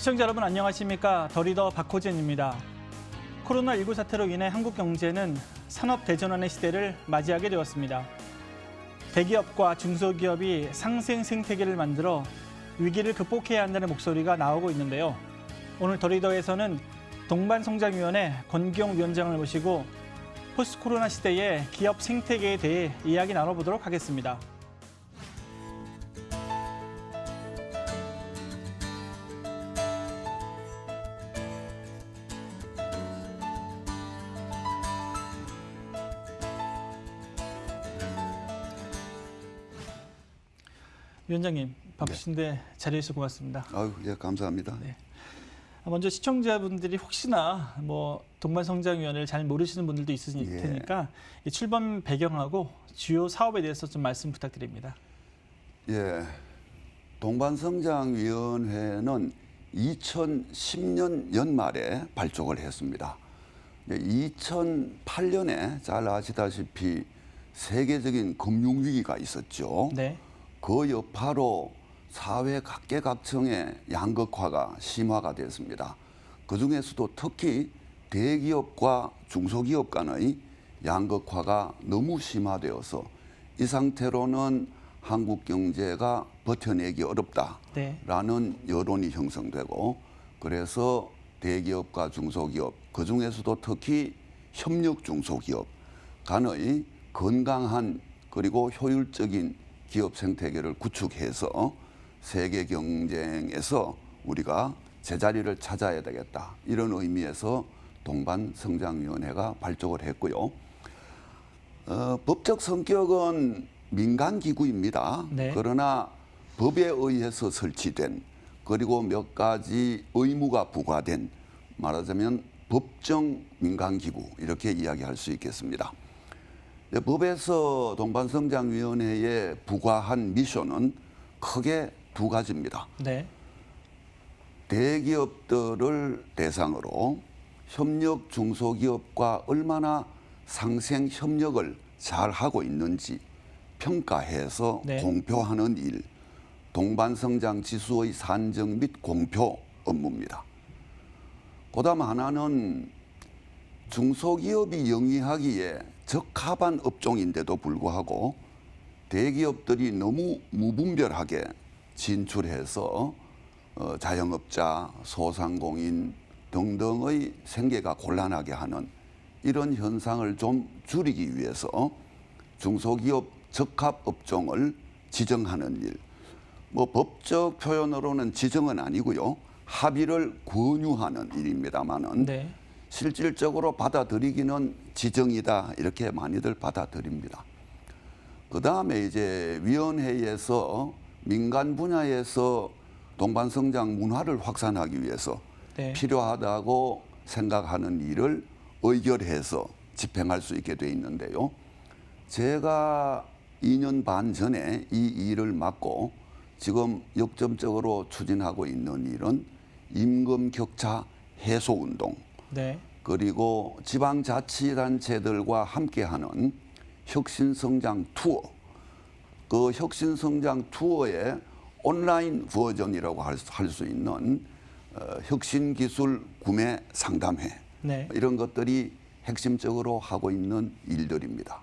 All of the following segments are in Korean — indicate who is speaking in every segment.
Speaker 1: 시청자 여러분 안녕하십니까? 더리더 박호진입니다. 코로나19 사태로 인해 한국 경제는 산업 대전환의 시대를 맞이하게 되었습니다. 대기업과 중소기업이 상생 생태계를 만들어 위기를 극복해야 한다는 목소리가 나오고 있는데요. 오늘 더리더에서는 동반성장위원회 권기용 위원장을 모시고 포스트 코로나 시대의 기업 생태계에 대해 이야기 나눠보도록 하겠습니다. 위원장님, 바쁘신데 자리해 주셔서 고맙습니다.
Speaker 2: 아유, 예, 감사합니다.
Speaker 1: 네. 먼저 시청자분들이 혹시나 동반성장위원회를 잘 모르시는 분들도 있을 테니까 이 출범 배경하고 주요 사업에 대해서 좀 말씀 부탁드립니다.
Speaker 2: 예, 동반성장위원회는 2010년 연말에 발족을 했습니다. 2008년에 잘 아시다시피 세계적인 금융위기가 있었죠.
Speaker 1: 네.
Speaker 2: 그 여파로 사회 각계각층의 양극화가 심화가 됐습니다. 그중에서도 특히 대기업과 중소기업 간의 양극화가 너무 심화되어서 이 상태로는 한국 경제가 버텨내기 어렵다라는 여론이 형성되고, 그래서 대기업과 중소기업, 그중에서도 특히 협력 중소기업 간의 건강한 그리고 효율적인 기업 생태계를 구축해서 세계 경쟁에서 우리가 제자리를 찾아야 되겠다, 이런 의미에서 동반성장위원회가 발족을 했고요. 법적 성격은 민간기구입니다.
Speaker 1: 네.
Speaker 2: 그러나 법에 의해서 설치된, 그리고 몇 가지 의무가 부과된, 말하자면 법정 민간기구, 이렇게 이야기할 수 있겠습니다. 법에서 동반성장위원회에 부과한 미션은 크게 두 가지입니다.
Speaker 1: 네.
Speaker 2: 대기업들을 대상으로 협력 중소기업과 얼마나 상생 협력을 잘 하고 있는지 평가해서
Speaker 1: 네.
Speaker 2: 공표하는 일, 동반성장 지수의 산정 및 공표 업무입니다. 그다음 하나는 중소기업이 영위하기에 적합한 업종인데도 불구하고 대기업들이 너무 무분별하게 진출해서 자영업자, 소상공인 등등의 생계가 곤란하게 하는 이런 현상을 좀 줄이기 위해서 중소기업 적합 업종을 지정하는 일, 법적 표현으로는 지정은 아니고요, 합의를 권유하는 일입니다만은
Speaker 1: 네.
Speaker 2: 실질적으로 받아들이기는 지정이다, 이렇게 많이들 받아들입니다. 그 다음에 이제 위원회에서 민간 분야에서 동반성장 문화를 확산하기 위해서
Speaker 1: 네.
Speaker 2: 필요하다고 생각하는 일을 의결해서 집행할 수 있게 돼 있는데요. 제가 2년 반 전에 이 일을 맡고 지금 역점적으로 추진하고 있는 일은 임금 격차 해소 운동,
Speaker 1: 네.
Speaker 2: 그리고 지방자치단체들과 함께하는 혁신성장 투어, 그 혁신성장 투어의 온라인 버전이라고 할 수 있는 혁신기술 구매 상담회,
Speaker 1: 네.
Speaker 2: 이런 것들이 핵심적으로 하고 있는 일들입니다.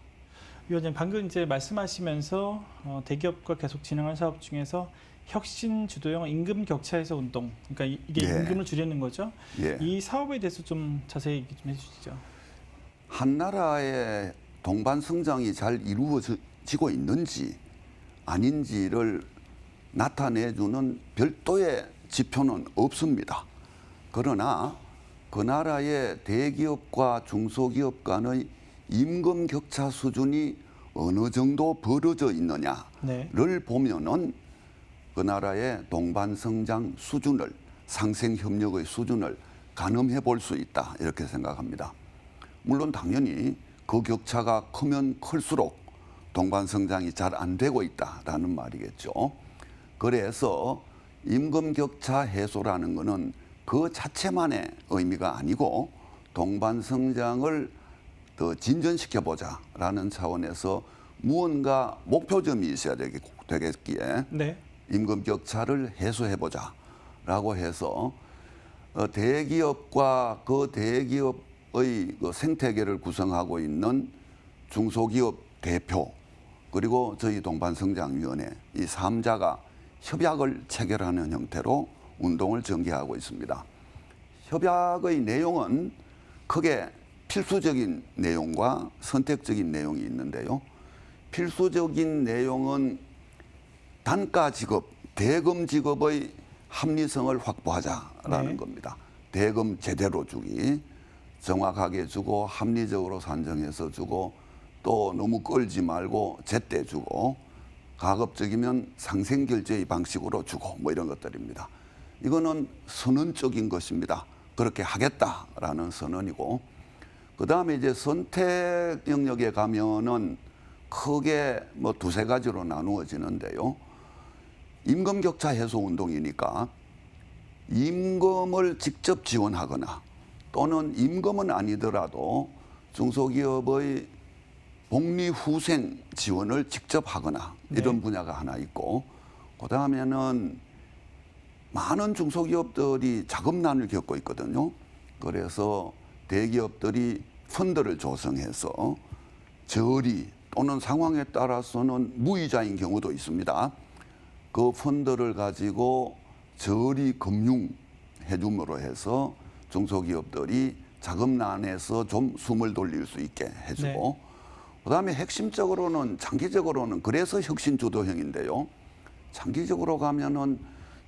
Speaker 1: 위원장님, 방금 이제 말씀하시면서 대기업과 계속 진행한 사업 중에서 혁신 주도형 임금 격차 해소 운동, 그러니까 이게
Speaker 2: 예.
Speaker 1: 임금을 줄이는 거죠.
Speaker 2: 예.
Speaker 1: 이 사업에 대해서 좀 자세히 얘기 좀 해주시죠.
Speaker 2: 한 나라의 동반 성장이 잘 이루어지고 있는지 아닌지를 나타내주는 별도의 지표는 없습니다. 그러나 그 나라의 대기업과 중소기업 간의 임금 격차 수준이 어느 정도 벌어져 있느냐를
Speaker 1: 네.
Speaker 2: 보면은 그 나라의 동반 성장 수준을, 상생 협력의 수준을 가늠해 볼 수 있다, 이렇게 생각합니다. 물론 당연히 그 격차가 크면 클수록 동반 성장이 잘 안 되고 있다라는 말이겠죠. 그래서 임금 격차 해소라는 것은 그 자체만의 의미가 아니고 동반 성장을 더 진전시켜보자라는 차원에서 무언가 목표점이 있어야 되겠기에
Speaker 1: 네.
Speaker 2: 임금 격차를 해소해보자라고 해서 대기업과 그 대기업의 그 생태계를 구성하고 있는 중소기업 대표 그리고 저희 동반성장위원회 이 3자가 협약을 체결하는 형태로 운동을 전개하고 있습니다. 협약의 내용은 크게 필수적인 내용과 선택적인 내용이 있는데요. 필수적인 내용은 단가 지급, 대금 지급의 합리성을 확보하자라는
Speaker 1: 네.
Speaker 2: 겁니다. 대금 제대로 주기, 정확하게 주고 합리적으로 산정해서 주고 또 너무 끌지 말고 제때 주고 가급적이면 상생결제의 방식으로 주고 뭐 이런 것들입니다. 이거는 선언적인 것입니다. 그렇게 하겠다라는 선언이고 그다음에 이제 선택 영역에 가면은 크게 뭐 두세 가지로 나누어지는데요. 임금 격차 해소 운동이니까 임금을 직접 지원하거나 또는 임금은 아니더라도 중소기업의 복리후생 지원을 직접 하거나 이런 분야가 하나 있고 그다음에는 많은 중소기업들이 자금난을 겪고 있거든요. 그래서 대기업들이 펀드를 조성해서 저리 또는 상황에 따라서는 무이자인 경우도 있습니다. 그 펀드를 가지고 저리 금융 해줌으로 해서 중소기업들이 자금난에서 좀 숨을 돌릴 수 있게 해주고 그다음에 핵심적으로는 장기적으로는 그래서 혁신주도형인데요. 장기적으로 가면은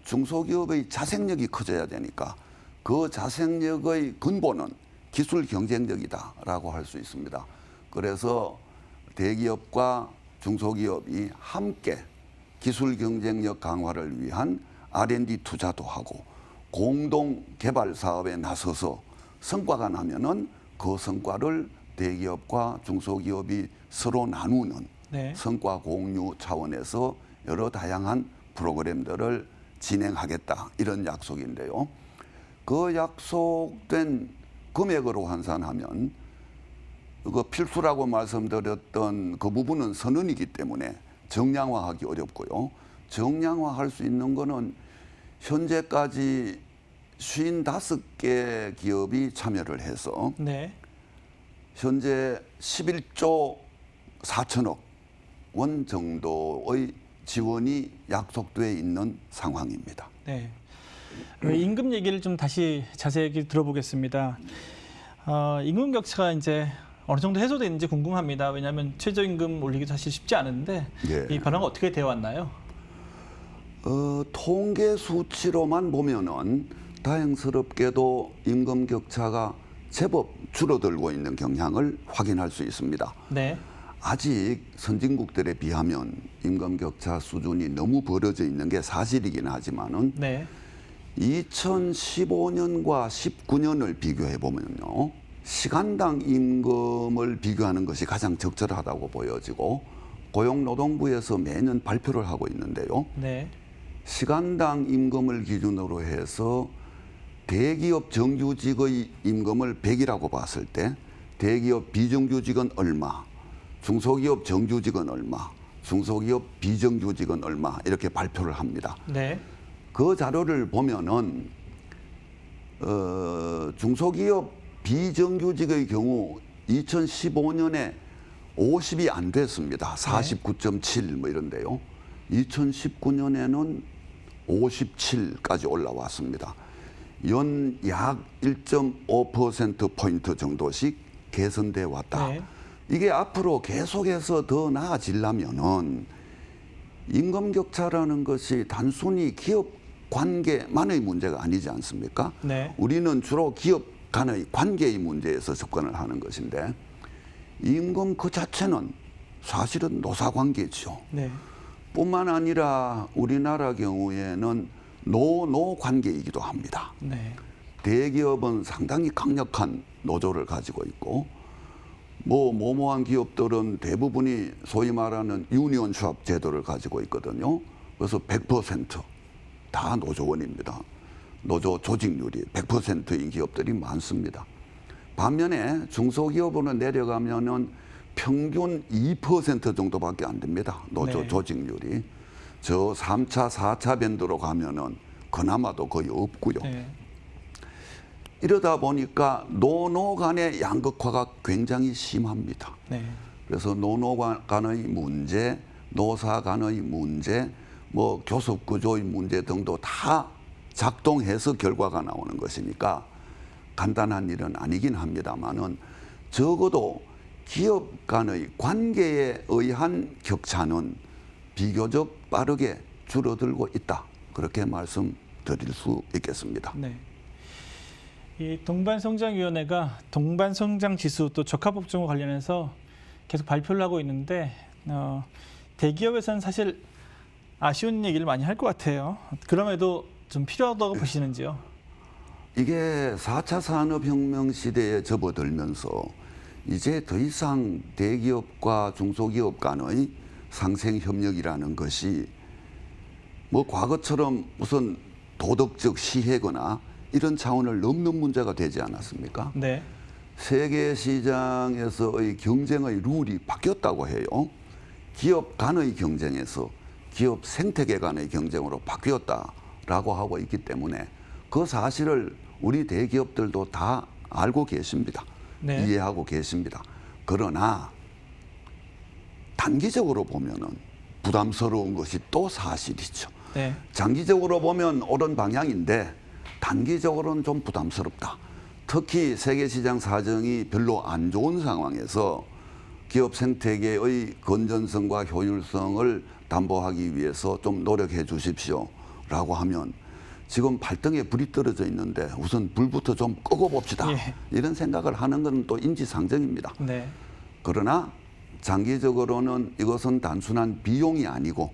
Speaker 2: 중소기업의 자생력이 커져야 되니까 그 자생력의 근본은 기술 경쟁력이다라고 할 수 있습니다. 그래서 대기업과 중소기업이 함께 기술 경쟁력 강화를 위한 R&D 투자도 하고 공동 개발 사업에 나서서 성과가 나면은 그 성과를 대기업과 중소기업이 서로 나누는 성과 공유 차원에서 여러 다양한 프로그램들을 진행하겠다 이런 약속인데요. 그 약속된 금액으로 환산하면 그 필수라고 말씀드렸던 그 부분은 선언이기 때문에 정량화하기 어렵고요. 정량화할 수 있는 거는 현재까지 55개 기업이 참여를 해서 현재 11조 4천억 원 정도의 지원이 약속돼 있는 상황입니다.
Speaker 1: 네. 임금 얘기를 좀 다시 자세히 들어보겠습니다. 임금 격차가 이제 어느 정도 해소되는지 궁금합니다. 왜냐하면 최저임금 올리기 사실 쉽지 않은데 이 변화가 어떻게 되어 왔나요?
Speaker 2: 통계 수치로만 보면은 다행스럽게도 임금 격차가 제법 줄어들고 있는 경향을 확인할 수 있습니다. 아직 선진국들에 비하면 임금 격차 수준이 너무 벌어져 있는 게 사실이긴 하지만은 2015년과 19년을 비교해 보면요. 시간당 임금을 비교하는 것이 가장 적절하다고 보여지고 고용노동부에서 매년 발표를 하고 있는데요. 시간당 임금을 기준으로 해서 대기업 정규직의 임금을 100이라고 봤을 때 대기업 비정규직은 얼마, 중소기업 정규직은 얼마, 중소기업 비정규직은 얼마 이렇게 발표를 합니다. 그 자료를 보면은 중소기업 비정규직의 경우 2015년에 50이 안 됐습니다. 49.7 뭐 이런데요. 2019년에는 57까지 올라왔습니다. 연 약 1.5%포인트 정도씩 개선돼 왔다. 이게 앞으로 계속해서 더 나아지려면은 임금 격차라는 것이 단순히 기업 관계만의 문제가 아니지 않습니까? 우리는 주로 기업 간의 관계의 문제에서 접근을 하는 것인데 임금 그 자체는 사실은 노사관계죠. 뿐만 아니라 우리나라 경우에는 노노 관계이기도 합니다. 대기업은 상당히 강력한 노조를 가지고 있고 모모한 기업들은 대부분이 소위 말하는 유니온 수합 제도를 가지고 있거든요. 그래서 100% 다 노조원입니다. 노조 조직률이 100%인 기업들이 많습니다. 반면에 중소기업으로 내려가면은 평균 2% 정도밖에 안 됩니다. 노조 조직률이. 저 3차, 4차 밴드로 가면은 그나마도 거의 없고요. 이러다 보니까 노노 간의 양극화가 굉장히 심합니다.
Speaker 1: 네.
Speaker 2: 그래서 노노 간의 문제, 노사 간의 문제, 뭐 교섭 구조의 문제 등도 다 작동해서 결과가 나오는 것이니까 간단한 일은 아니긴 합니다만은 적어도 기업 간의 관계에 의한 격차는 비교적 빠르게 줄어들고 있다. 그렇게 말씀드릴 수 있겠습니다.
Speaker 1: 네. 이 동반성장위원회가 동반성장지수 또 적합업종과 관련해서 계속 발표를 하고 있는데 대기업에서는 사실 아쉬운 얘기를 많이 할 것 같아요. 그럼에도 좀 필요하다고 보시는지요?
Speaker 2: 이게 4차 산업혁명 시대에 접어들면서 이제 더 이상 대기업과 중소기업 간의 상생협력이라는 것이 뭐 과거처럼 무슨 도덕적 시혜거나 이런 차원을 넘는 문제가 되지 않았습니까?
Speaker 1: 네.
Speaker 2: 세계 시장에서의 경쟁의 룰이 바뀌었다고 해요. 기업 간의 경쟁에서 기업 생태계 간의 경쟁으로 바뀌었다라고 하고 있기 때문에 그 사실을 우리 대기업들도 다 알고 계십니다.
Speaker 1: 네.
Speaker 2: 이해하고 계십니다. 그러나 단기적으로 보면은 부담스러운 것이 또 사실이죠.
Speaker 1: 네.
Speaker 2: 장기적으로 보면 옳은 방향인데 단기적으로는 좀 부담스럽다. 특히 세계시장 사정이 별로 안 좋은 상황에서 기업 생태계의 건전성과 효율성을 담보하기 위해서 좀 노력해 주십시오라고 하면 지금 발등에 불이 떨어져 있는데 우선 불부터 좀 끄고 봅시다.
Speaker 1: 예.
Speaker 2: 이런 생각을 하는 건 또 인지상정입니다.
Speaker 1: 네.
Speaker 2: 그러나 장기적으로는 이것은 단순한 비용이 아니고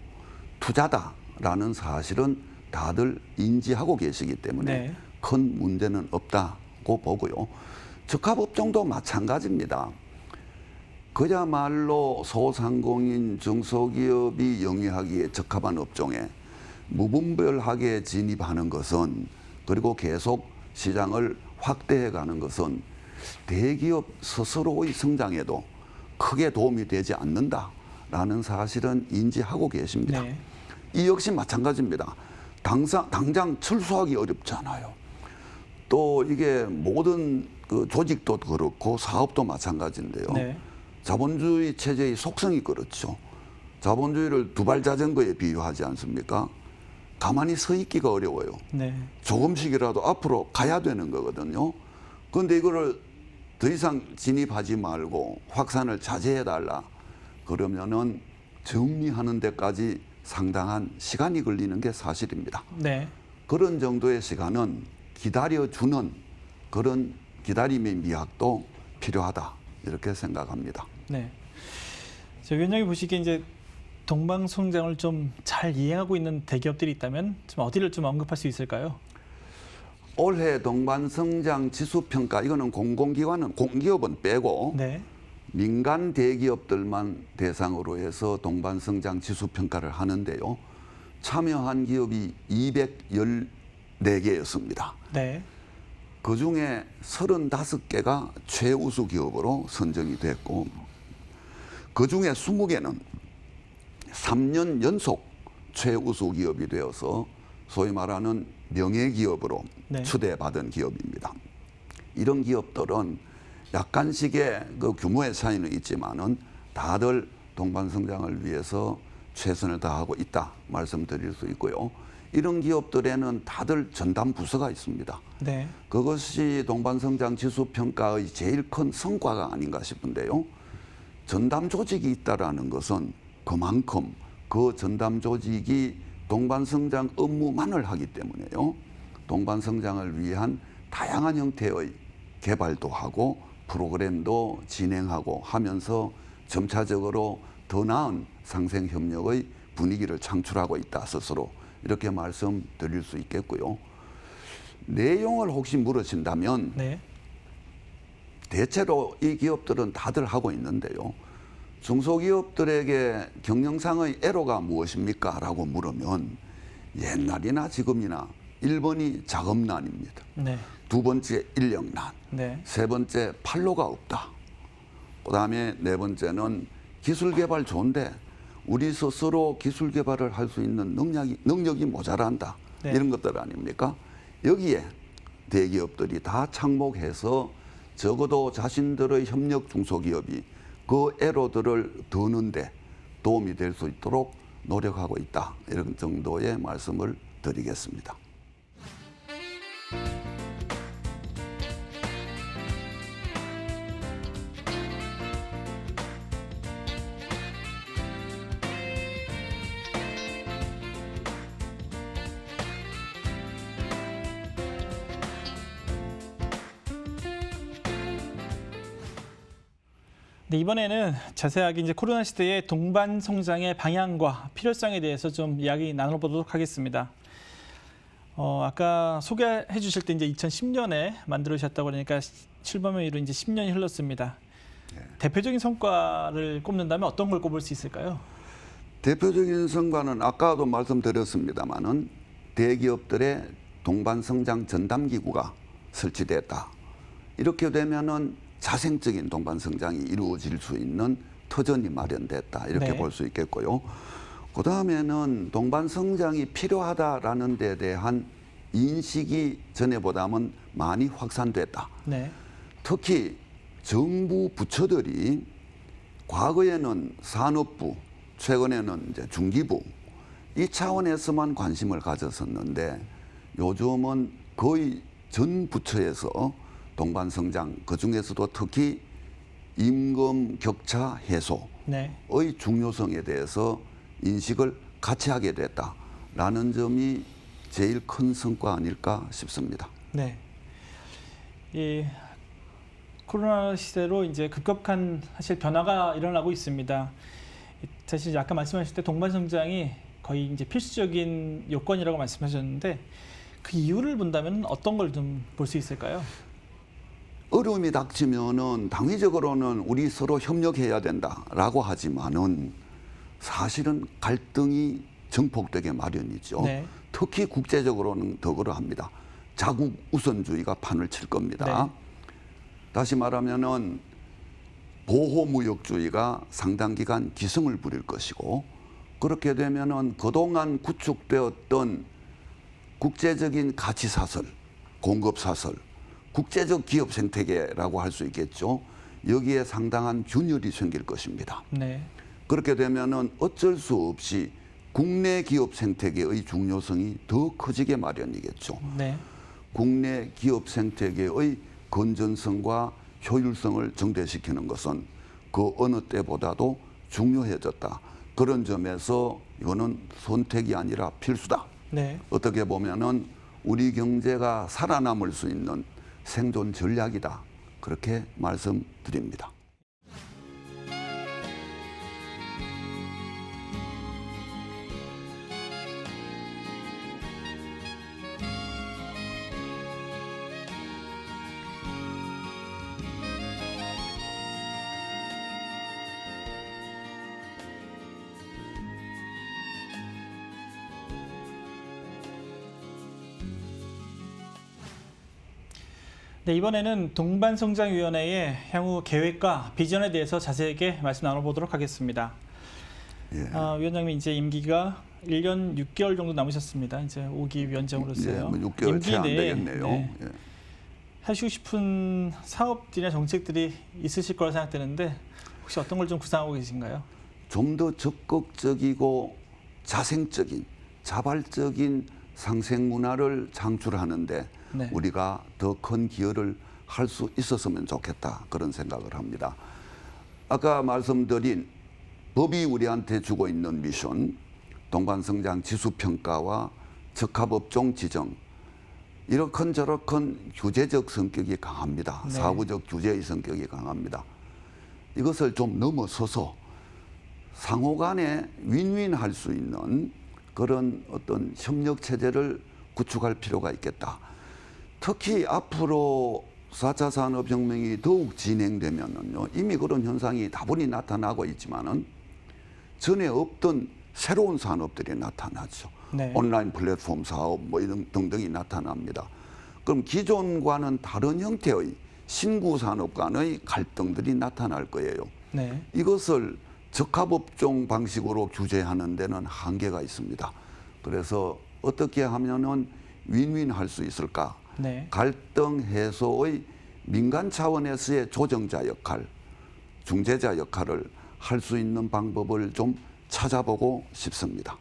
Speaker 2: 투자다라는 사실은 다들 인지하고 계시기 때문에
Speaker 1: 네.
Speaker 2: 큰 문제는 없다고 보고요. 적합업종도 마찬가지입니다. 그야말로 소상공인 중소기업이 영위하기에 적합한 업종에 무분별하게 진입하는 것은 그리고 계속 시장을 확대해 가는 것은 대기업 스스로의 성장에도 크게 도움이 되지 않는다라는 사실은 인지하고 계십니다.
Speaker 1: 네.
Speaker 2: 이 역시 마찬가지입니다. 당장 철수하기 어렵잖아요. 또 이게 모든 그 조직도 그렇고 사업도 마찬가지인데요.
Speaker 1: 네.
Speaker 2: 자본주의 체제의 속성이 그렇죠. 자본주의를 두발 자전거에 비유하지 않습니까? 가만히 서 있기가 어려워요.
Speaker 1: 네.
Speaker 2: 조금씩이라도 앞으로 가야 되는 거거든요. 그런데 이거를 더 이상 진입하지 말고 확산을 자제해달라. 그러면은 정리하는 데까지 상당한 시간이 걸리는 게 사실입니다.
Speaker 1: 네.
Speaker 2: 그런 정도의 시간은 기다려주는 그런 기다림의 미학도 필요하다. 이렇게 생각합니다.
Speaker 1: 네. 위원장이 보시기에 이제 동방성장을 좀 잘 이행하고 있는 대기업들이 있다면 좀 어디를 좀 언급할 수 있을까요?
Speaker 2: 올해 동반성장 지수평가 이거는 공공기관은 공기업은 빼고
Speaker 1: 네.
Speaker 2: 민간 대기업들만 대상으로 해서 동반성장 지수평가를 하는데요. 참여한 기업이 214개였습니다.
Speaker 1: 네.
Speaker 2: 그중에 35개가 최우수 기업으로 선정이 됐고 그중에 20개는 3년 연속 최우수 기업이 되어서 소위 말하는 명예기업으로
Speaker 1: 네.
Speaker 2: 추대받은 기업입니다. 이런 기업들은 약간씩의 그 규모의 차이는 있지만은 다들 동반성장을 위해서 최선을 다하고 있다 말씀드릴 수 있고요. 이런 기업들에는 다들 전담 부서가 있습니다.
Speaker 1: 네.
Speaker 2: 그것이 동반성장 지수 평가의 제일 큰 성과가 아닌가 싶은데요. 전담 조직이 있다라는 것은 그만큼 그 전담 조직이 동반성장 업무만을 하기 때문에요. 동반성장을 위한 다양한 형태의 개발도 하고 프로그램도 진행하고 하면서 점차적으로 더 나은 상생협력의 분위기를 창출하고 있다 스스로 이렇게 말씀드릴 수 있겠고요. 내용을 혹시 물으신다면
Speaker 1: 네.
Speaker 2: 대체로 이 기업들은 다들 하고 있는데요. 중소기업들에게 경영상의 애로가 무엇입니까? 라고 물으면 옛날이나 지금이나 1번이 자금난입니다.
Speaker 1: 네.
Speaker 2: 두 번째 인력난,
Speaker 1: 네.
Speaker 2: 세 번째 판로가 없다. 그다음에 네 번째는 기술 개발 좋은데 우리 스스로 기술 개발을 할 수 있는 능력이 모자란다.
Speaker 1: 네.
Speaker 2: 이런 것들 아닙니까? 여기에 대기업들이 다 착목해서 적어도 자신들의 협력 중소기업이 그 애로들을 드는데 도움이 될 수 있도록 노력하고 있다. 이런 정도의 말씀을 드리겠습니다.
Speaker 1: 네, 이번에는 자세하게 이제 코로나 시대의 동반 성장의 방향과 필요성에 대해서 좀 이야기 나눠보도록 하겠습니다. 아까 소개해 주실 때 이제 2010년에 만들으셨다고 그러니까 출범일로 이제 10년이 흘렀습니다.
Speaker 2: 네.
Speaker 1: 대표적인 성과를 꼽는다면 어떤 걸 꼽을 수 있을까요?
Speaker 2: 대표적인 성과는 아까도 말씀드렸습니다마는 대기업들의 동반 성장 전담 기구가 설치됐다. 이렇게 되면은 자생적인 동반 성장이 이루어질 수 있는 터전이 마련됐다. 이렇게
Speaker 1: 네.
Speaker 2: 볼 수 있겠고요. 그 다음에는 동반 성장이 필요하다라는 데 대한 인식이 전에보다는 많이 확산됐다.
Speaker 1: 네.
Speaker 2: 특히 정부 부처들이 과거에는 산업부, 최근에는 이제 중기부 이 차원에서만 관심을 가졌었는데 요즘은 거의 전 부처에서 동반 성장, 그 중에서도 특히 임금 격차 해소의
Speaker 1: 네.
Speaker 2: 중요성에 대해서 인식을 같이 하게 됐다라는 점이 제일 큰 성과 아닐까 싶습니다.
Speaker 1: 네. 이 코로나 시대로 이제 급격한 사실 변화가 일어나고 있습니다. 사실 아까 말씀하실 때 동반 성장이 거의 이제 필수적인 요건이라고 말씀하셨는데 그 이유를 본다면 어떤 걸 좀 볼 수 있을까요?
Speaker 2: 어려움이 닥치면은 당위적으로는 우리 서로 협력해야 된다라고 하지만은 사실은 갈등이 증폭되게 마련이죠.
Speaker 1: 네.
Speaker 2: 특히 국제적으로는 더 그러합니다. 자국 우선주의가 판을 칠 겁니다.
Speaker 1: 네.
Speaker 2: 다시 말하면은 보호무역주의가 상당 기간 기승을 부릴 것이고 그렇게 되면은 그동안 구축되었던 국제적인 가치 사설, 공급 사설, 국제적 기업 생태계라고 할 수 있겠죠. 여기에 상당한 균열이 생길 것입니다.
Speaker 1: 네.
Speaker 2: 그렇게 되면은 어쩔 수 없이 국내 기업 생태계의 중요성이 더 커지게 마련이겠죠.
Speaker 1: 네.
Speaker 2: 국내 기업 생태계의 건전성과 효율성을 증대시키는 것은 그 어느 때보다도 중요해졌다. 그런 점에서 이거는 선택이 아니라 필수다.
Speaker 1: 네.
Speaker 2: 어떻게 보면은 우리 경제가 살아남을 수 있는 생존 전략이다. 그렇게 말씀드립니다.
Speaker 1: 네, 이번에는 동반성장위원회의 향후 계획과 비전에 대해서 자세하게 말씀 나눠보도록 하겠습니다.
Speaker 2: 예.
Speaker 1: 위원장님 이제 임기가 1년 6개월 정도 남으셨습니다. 이제 5기 위원장으로서요.
Speaker 2: 예, 뭐 6개월 채 안 되겠네요.
Speaker 1: 네,
Speaker 2: 예.
Speaker 1: 하시고 싶은 사업들이나 정책들이 있으실 거라 생각되는데 혹시 어떤 걸 좀 구상하고 계신가요?
Speaker 2: 좀 더 적극적이고 자생적인, 자발적인 상생 문화를 창출하는데
Speaker 1: 네.
Speaker 2: 우리가 더 큰 기여를 할 수 있었으면 좋겠다. 그런 생각을 합니다. 아까 말씀드린 법이 우리한테 주고 있는 미션, 동반성장 지수평가와 적합업종 지정, 이렇건저렇건 규제적 성격이 강합니다.
Speaker 1: 네.
Speaker 2: 사후적 규제의 성격이 강합니다. 이것을 좀 넘어서서 상호 간에 윈윈할 수 있는 그런 어떤 협력 체제를 구축할 필요가 있겠다. 특히 앞으로 4차 산업혁명이 더욱 진행되면은요, 이미 그런 현상이 다분히 나타나고 있지만은 전에 없던 새로운 산업들이 나타나죠.
Speaker 1: 네.
Speaker 2: 온라인 플랫폼 사업 뭐 이런 등등이 나타납니다. 그럼 기존과는 다른 형태의 신구 산업 간의 갈등들이 나타날 거예요.
Speaker 1: 네.
Speaker 2: 이것을 적합업종 방식으로 규제하는 데는 한계가 있습니다. 그래서 어떻게 하면은 윈윈할 수 있을까?
Speaker 1: 네.
Speaker 2: 갈등 해소의 민간 차원에서의 조정자 역할, 중재자 역할을 할 수 있는 방법을 좀 찾아보고 싶습니다.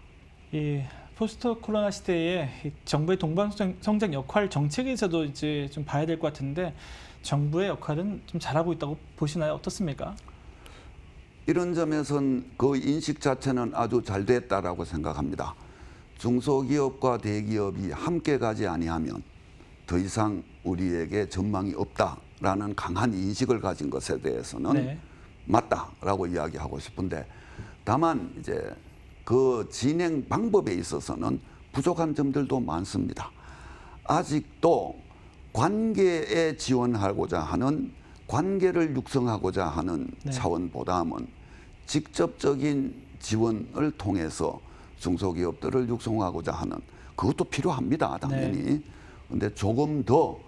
Speaker 1: 이 포스트 코로나 시대에 이 정부의 동반 성장 역할 정책에서도 이제 좀 봐야 될 것 같은데 정부의 역할은 좀 잘하고 있다고 보시나요? 어떻습니까?
Speaker 2: 이런 점에선 그 인식 자체는 아주 잘 됐다라고 생각합니다. 중소기업과 대기업이 함께 가지 아니하면 더 이상 우리에게 전망이 없다라는 강한 인식을 가진 것에 대해서는
Speaker 1: 네.
Speaker 2: 맞다라고 이야기하고 싶은데, 다만 이제 그 진행 방법에 있어서는 부족한 점들도 많습니다. 아직도 관계에 지원하고자 하는, 관계를 육성하고자 하는
Speaker 1: 네.
Speaker 2: 차원보다는 직접적인 지원을 통해서 중소기업들을 육성하고자 하는, 그것도 필요합니다, 당연히. 그런데 조금 더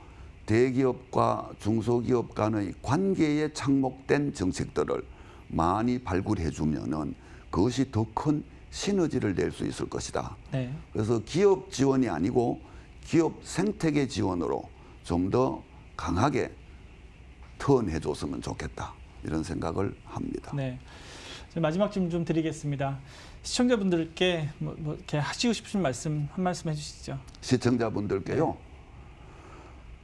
Speaker 2: 대기업과 중소기업 간의 관계에 착목된 정책들을 많이 발굴해 주면은 그것이 더 큰 시너지를 낼 수 있을 것이다.
Speaker 1: 네.
Speaker 2: 그래서 기업 지원이 아니고 기업 생태계 지원으로 좀 더 강하게 턴해 줬으면 좋겠다, 이런 생각을 합니다.
Speaker 1: 네. 마지막 질문 좀 드리겠습니다. 시청자분들께 뭐 이렇게 하시고 싶으신 말씀 한 말씀 해주시죠.
Speaker 2: 시청자분들께요.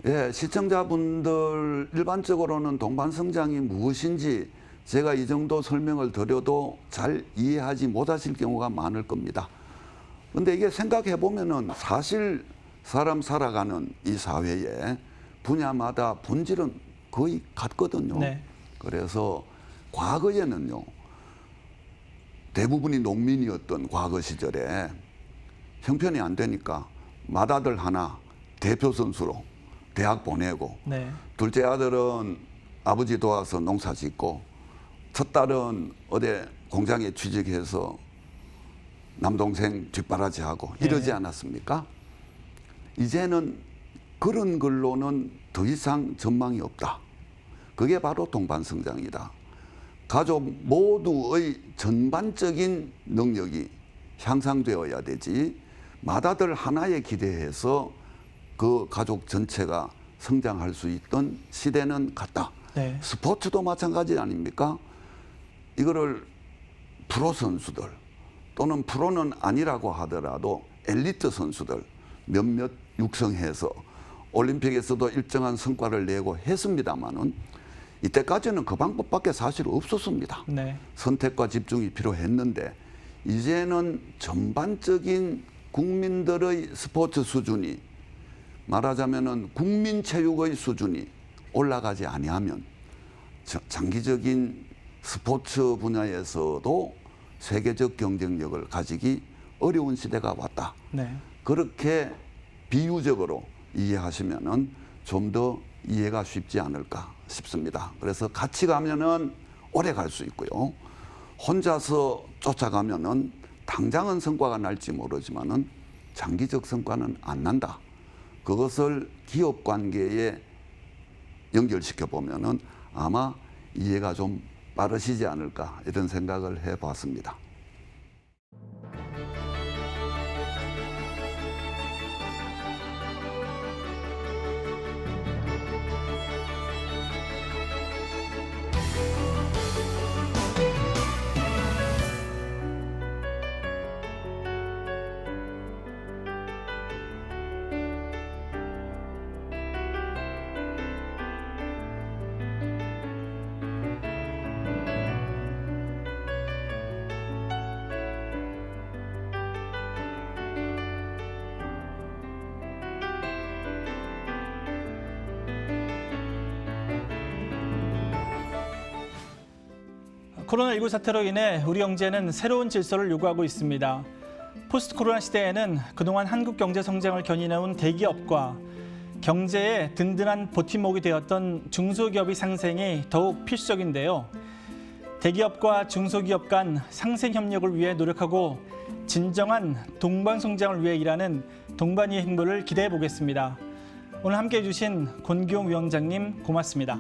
Speaker 2: 예, 시청자분들 일반적으로는 동반성장이 무엇인지 제가 이 정도 설명을 드려도 잘 이해하지 못하실 경우가 많을 겁니다. 근데 이게 생각해 보면은 사실 사람 살아가는 이 사회에 분야마다 본질은 거의 같거든요.
Speaker 1: 네.
Speaker 2: 그래서 과거에는요, 대부분이 농민이었던 과거 시절에 형편이 안 되니까 맏아들 하나 대표 선수로 대학 보내고,
Speaker 1: 네.
Speaker 2: 둘째 아들은 아버지 도와서 농사 짓고, 첫 딸은 어디 공장에 취직해서 남동생 뒷바라지하고 이러지
Speaker 1: 네.
Speaker 2: 않았습니까? 이제는 그런 걸로는 더 이상 전망이 없다. 그게 바로 동반성장이다. 가족 모두의 전반적인 능력이 향상되어야 되지, 맏아들 하나에 기대해서 그 가족 전체가 성장할 수 있던 시대는 갔다.
Speaker 1: 네.
Speaker 2: 스포츠도 마찬가지 아닙니까? 이거를 프로 선수들 또는 프로는 아니라고 하더라도 엘리트 선수들 몇몇 육성해서 올림픽에서도 일정한 성과를 내고 했습니다마는 이때까지는 그 방법밖에 사실 없었습니다.
Speaker 1: 네.
Speaker 2: 선택과 집중이 필요했는데 이제는 전반적인 국민들의 스포츠 수준이, 말하자면은 국민체육의 수준이 올라가지 아니하면 장기적인 스포츠 분야에서도 세계적 경쟁력을 가지기 어려운 시대가 왔다.
Speaker 1: 네.
Speaker 2: 그렇게 비유적으로 이해하시면은 좀 더 이해가 쉽지 않을까 싶습니다. 그래서 같이 가면은 오래 갈 수 있고요. 혼자서 쫓아가면은 당장은 성과가 날지 모르지만은 장기적 성과는 안 난다. 그것을 기업 관계에 연결시켜 보면은 아마 이해가 좀 빠르시지 않을까, 이런 생각을 해봤습니다.
Speaker 1: 코로나19 사태로 인해 우리 경제는 새로운 질서를 요구하고 있습니다. 포스트 코로나 시대에는 그동안 한국 경제 성장을 견인해온 대기업과 경제의 든든한 버팀목이 되었던 중소기업의 상생이 더욱 필수적인데요. 대기업과 중소기업 간 상생 협력을 위해 노력하고 진정한 동반 성장을 위해 일하는 동반이의 행보를 기대해 보겠습니다. 오늘 함께해 주신 권기용 위원장님 고맙습니다.